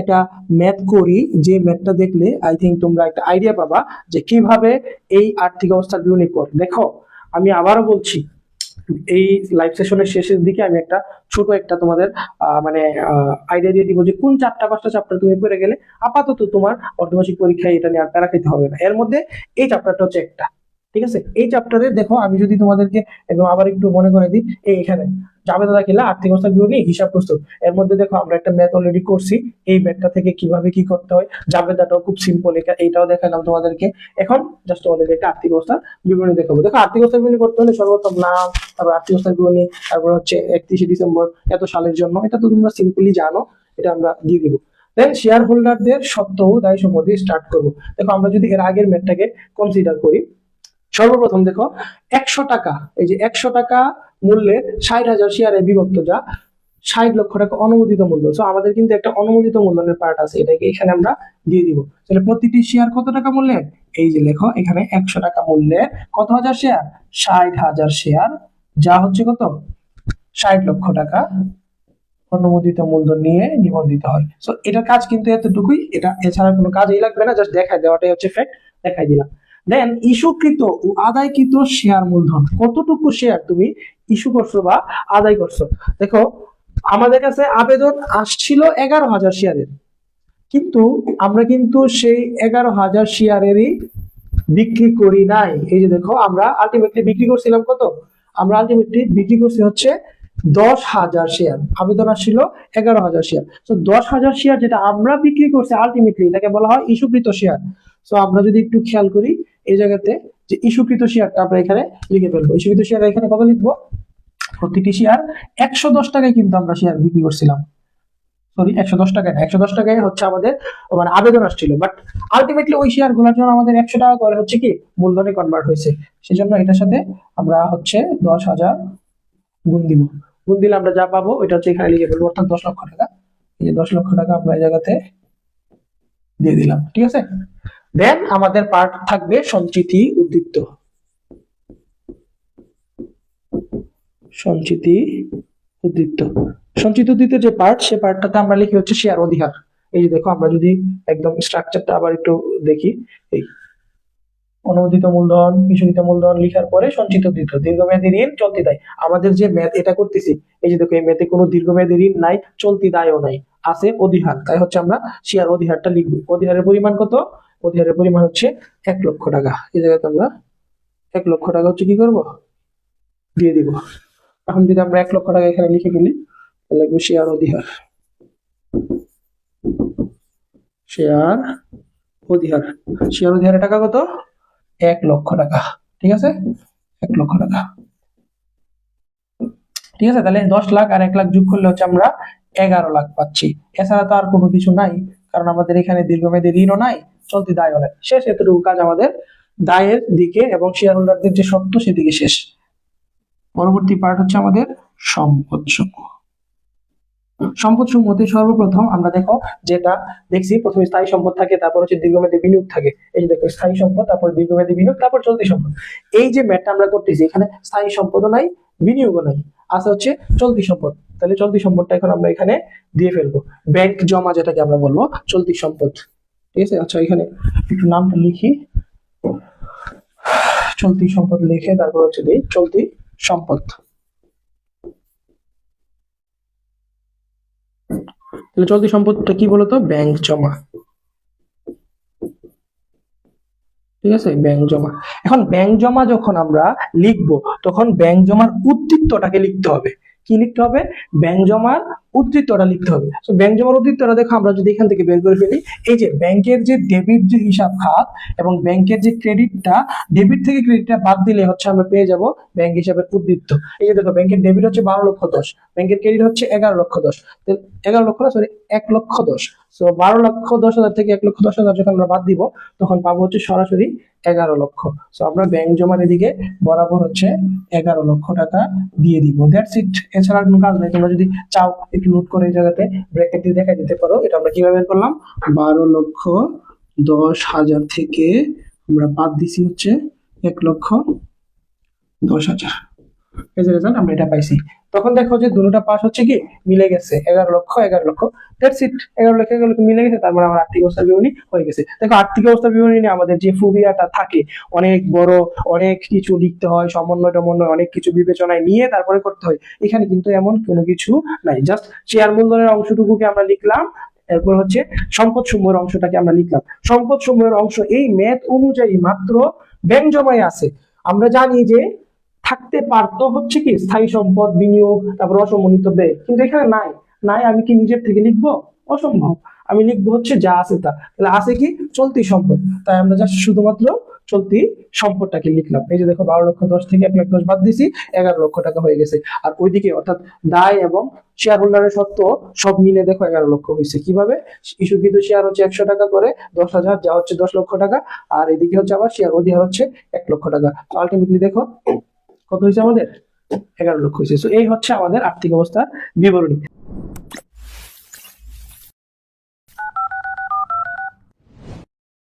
একটা ম্যাথ করি, যে ম্যাথটা দেখলে আই থিঙ্ক তোমরা একটা আইডিয়া পাবা যে কিভাবে এই আর্থিক অবস্থার বিবরণী করে। দেখো আমি আবারও বলছি, এই লাইভ সেশনের শেষের দিকে আমি একটা ছোট একটা তোমাদের মানে আইডিয়া দিয়ে দিব যে কোন 4-5টা চ্যাপ্টার তুমি পড়ে গেলে আপাতত তোমার অর্ধবার্ষিক পরীক্ষায় এটা নিয়ে আর প্যারা খেতে হবে না। এর মধ্যে এই চ্যাপ্টারটা হচ্ছে একটা, ঠিক আছে। এই চ্যাপ্টারে দেখো আমি যদি তোমাদেরকে একদম আবার একটু মনে করে দিই, এখানে জাবেদা দাখিলা আর্থিক অবস্থা বিবরণী হিসাব প্রস্তুত, এর মধ্যে দেখো আমরা একটা ম্যাথ অলরেডি করছি, এই ম্যাথটা থেকে কিভাবে কি করতে হয়, জাবেদাটাও খুব সিম্পল, এইটাও দেখালাম তোমাদেরকে। এখন জাস্ট তোমাদেরকে একটা আর্থিক অবস্থা বিবরণী দেখাবো। দেখো আর্থিক অবস্থা বিবরণী করতে হলে সর্বপ্রথম নাম, তারপর আর্থিক অবস্থা বিবরণী, তারপর হচ্ছে 31শে ডিসেম্বর এত সালের জন্য, এটা তো তোমরা সিম্পলি জানো, এটা আমরা দিয়ে দিব। দেন শেয়ার হোল্ডারদের সত্ত্ব ও দায় সম্পত্তি স্টার্ট করবো। দেখো আমরা যদি এর আগের ম্যাথটাকে কনসিডার করি, সর্বপ্রথম দেখো 100 টাকা, এই যে 100 টাকা মূল্যে 60,000 শেয়ারে বিভক্ত, যা 60 লক্ষ টাকা অনুমোদিত মূল্য। সো আমাদের কিন্তু একটা অনুমোদিত মূল্যের পার্ট আছে, এটাকে এখানে আমরা দিয়ে দিব। তাহলে প্রতিটি শেয়ার কত টাকা মূল্যের, এই যে লেখো এখানে 100 টাকা মূল্যের কত হাজার শেয়ার, 60,000 শেয়ার, যা হচ্ছে কত 60 লক্ষ টাকা অনুমোদিত মূল্য নিয়ে নিবন্ধিত হয়। সো এটার কাজ কিন্তু এতটুকুই, এটা এছাড়া কোনো কাজই লাগবে না, জাস্ট দেখাই দেওয়াটাই হচ্ছে ফ্যাক্ট, দেখাই দিলাম। দেন ইস্যুকৃত ও আদায়কৃত শেয়ার মূলধন, কতটুকু শেয়ার তুমি ইস্যু করছো বা আদায় করছো। দেখো আমাদের কাছে আবেদন আসছিল 11,000 শেয়ারের, কিন্তু আমরা কিন্তু সেই 11,000 শেয়ারেরই বিক্রি করি নাই। এই যে দেখো আমরা আলটিমেটলি বিক্রি করছিলাম কত, আমরা আলটিমেটলি বিক্রি করছি হচ্ছে 10,000 শেয়ার, আবেদন আসছিল 11,000 শেয়ার। তো 10,000 শেয়ার যেটা আমরা বিক্রি করছি আলটিমেটলি, এটাকে বলা হয় ইস্যুকৃত শেয়ার। তো আমরা যদি একটু খেয়াল করি এই জায়গাতে, যে ইস্যুকৃত শেয়ারটা আমরা এখানে লিখে ফেলবো। ইস্যুকৃত শেয়ার এখানে কত লিখবো, প্রতিটি শেয়ার 110 টাকায় কিন্তু আমরা শেয়ার বিক্রি করছিলাম, সরি 110 টাকায় না, 110 টাকায় হচ্ছে আমাদের মানে আবেদন আসছিল, বাট আলটিমেটলি ওই শেয়ার গুলোর জন্য আমাদের 100 টাকা করে হচ্ছে কি মূলধনে কনভার্ট হয়েছে। সেজন্য এটার সাথে আমরা হচ্ছে 10,000 গুণ দিব, গুণ দিলে আমরা যা পাবো ওইটা হচ্ছে এখানে লিখে ফেলবো, অর্থাৎ 10 লক্ষ টাকা। এই যে 10 লক্ষ টাকা আমরা এই জায়গাতে দিয়ে দিলাম, ঠিক আছে। দেন আমাদের পার্ট থাকবে সঞ্চিতি উদ্বৃত্ত, সঞ্চিতি উদ্বৃত্ত, সঞ্চিত উদ্বৃত্ত যে পার্ট, সে পার্টটাতে আমরা লিখি হচ্ছে শেয়ার অধিকার। এই যে দেখো আমরা যদি একদম স্ট্রাকচারটা আবার একটু দেখি, এই অনুমোদিত মূলধন, ইস্যুকৃত মূলধন লিখার পরে সঞ্চিত উদ্বৃত্ত, দীর্ঘমেয়াদী ঋণ, চলতি দায়। আমাদের যে ম্যাথ এটা করতেছি, এই যে দেখো এই ম্যাথে কোনো দীর্ঘমেয়াদী ঋণ নাই, চলতি দায়ও নাই, আছে অধিহার, তাই হচ্ছে আমরা শেয়ার অধিহারটা লিখবো। অধিহারের পরিমাণ কত, অধিহারের পরিমাণ হচ্ছে 1 লক্ষ টাকা। এই জায়গাতে আমরা 1 লক্ষ টাকা হচ্ছে কি করব, দিয়ে দিব। এখন যদি আমরা 1 লক্ষ টাকা এখানে লিখে ফেলি, তাহলে লিখবো শেয়ার অধিহার, শেয়ার অধিহার, শেয়ার অধিহারের টাকা কত, 1 লক্ষ টাকা, ঠিক আছে, 1 লক্ষ টাকা, ঠিক আছে। তাহলে 10 লাখ আর 1 লাখ যোগ করলে হচ্ছে আমরা 11 লাখ পাচ্ছি। এছাড়া তো আর কোনো কিছু নাই, কারণ আমাদের এখানে দীর্ঘমেয়াদী ঋণও নাই, চলতি দায়ও নাই। শেষ, এতটুকু কাজ আমাদের দায়ের দিকে এবং শেয়ার হোল্ডারদের যে সত্ত্ব সেদিকে শেষ। পরবর্তী পার্ট হচ্ছে আমাদের সম্পদ সমূহ। সম্পদ সমূহতে সর্বপ্রথম আমরা দেখো যেটা দেখছি, প্রথমে স্থায়ী সম্পদ থাকে, তারপর হচ্ছে দীর্ঘমেয়াদী বিনিয়োগ থাকে। এই যে দেখো স্থায়ী সম্পদ, তারপর দীর্ঘমেয়াদী বিনিয়োগ, তারপর চলতি সম্পদ। এই যে ম্যাথটা আমরা করতেছি, এখানে স্থায়ী সম্পদও নাই, বিনিয়োগও নাই, আছে হচ্ছে চলতি সম্পদ। তাহলে চলতি সম্পদটা এখন আমরা এখানে দিয়ে ফেলবো, ব্যাংক জমা যেটাকে আমরা বলবো চলতি সম্পদ, ঠিক আছে। আচ্ছা এখানে একটু নামটা লিখি, চলতি সম্পদ লিখে তারপর হচ্ছে দিই চলতি সম্পদ। তাহলে চলতি সম্পদটা কি বলতো, ব্যাংক জমা, ঠিক আছে, ব্যাংক জমা। এখন ব্যাংক জমা যখন আমরা লিখবো, তখন ব্যাংক জমার উদ্ধৃত্তটাকে লিখতে হবে। কি লিখতে হবে, ব্যাংক জমার উদ্ধৃত্তটা লিখতে হবে। তো ব্যাংক জমার উদ্ধৃত্তটা দেখো আমরা যদি এখান থেকে বের করে ফেলি, এই যে ব্যাংকের যে ডেবিট যে হিসাব খাত এবং ব্যাংকের যে ক্রেডিটটা, ডেবিট থেকে ক্রেডিটটা বাদ দিলে হচ্ছে আমরা পেয়ে যাব ব্যাংক হিসাবের উদ্ধৃত্ত। এই যে দেখো ব্যাংকের ডেবিট হচ্ছে 12,10,00,000, ব্যাংকের ক্রেডিট হচ্ছে 11,10,00,000, 11 লক্ষ না সরি 1,10,10,000। তো 12,10,000 থেকে 1,10,000 যখন আমরা বাদ দিব, তখন পাবো হচ্ছে সরাসরি 11 লক্ষ। তো আমরা ব্যাংক জমার এদিকে বরাবর হচ্ছে 11 লক্ষ টাকা দিয়ে দিব, দ্যাটস ইট। এছাড়া কোনো কাজ নেই। তোমরা যদি চাও একটু নোট করে এই জায়গাতে ব্র্যাকেট দিয়ে দেখাই দিতে পারো। এটা আমরা কিভাবে বের করলাম, 12,10,000 থেকে আমরা বাদ দিছি হচ্ছে 1,10,000, এই যে রেজাল্ট আমরা এটা পাইছি। তখন দেখো যে দুটোটা পাশ হচ্ছে কি মিলে গেছে, 11 লক্ষ 11 লক্ষ, দ্যাটস ইট, 11 লক্ষ 11 লক্ষ মিলে গেছে, তার মানে আমার আর্থিক অবস্থার বিবরণী হয়ে গেছে। দেখো আর্থিক অবস্থার বিবরণী নিয়ে আমাদের যে ফোবিয়াটা থাকে, অনেক বড় অনেক কিছু লিখতে হয়, সমন্বয় টমন্বয় অনেক কিছু বিবেচনায় নিয়ে তারপরে করতে হয়, এখানে কিন্তু এমন কোনো কিছু নাই। জাস্ট শেয়ার মূলধনের অংশটুকুকে আমরা লিখলাম, এরপর হচ্ছে সম্পদ সমূহের অংশটাকে আমরা লিখলাম। সম্পদ সমূহের অংশ এই ম্যাথ অনুযায়ী মাত্র ব্যঞ্জমায় আছে। আমরা জানি যে থাকতে পারতো হচ্ছে কি স্থায়ী সম্পদ, বিনিয়োগ, তারপর অসমন্বিত ব্যয়, কিন্তু এখানে নাই। নাই আমি কি নিজের থেকে লিখবো? অসম্ভব। আমি লিখবো হচ্ছে যা আছে তা। তাহলে আছে কি চলতি সম্পদ, তাই আমরা জাস্ট শুধুমাত্র চলতি সম্পদটাকে লিখলাম। এই যে দেখো 12,10,000 থেকে 1,10,000 বাদ দিছি, 11 লক্ষ টাকা হয়ে গেছে। আর ওইদিকে অর্থাৎ দায় এবং শেয়ার হোল্ডারের সত্ত্ব সব মিলে দেখো 11 লক্ষ হয়েছে। কিভাবে? ইস্যুকৃত শেয়ার হচ্ছে 100 টাকা করে, 10,000 যা হচ্ছে 10 লক্ষ টাকা, আর এদিকে হচ্ছে আবার শেয়ার অধিহার হচ্ছে 1 লক্ষ টাকা। তো আলটিমেটলি দেখো কত হয়েছে আমাদের? 11 লক্ষ হয়েছে। তো এই হচ্ছে আমাদের আর্থিক অবস্থার বিবরণী।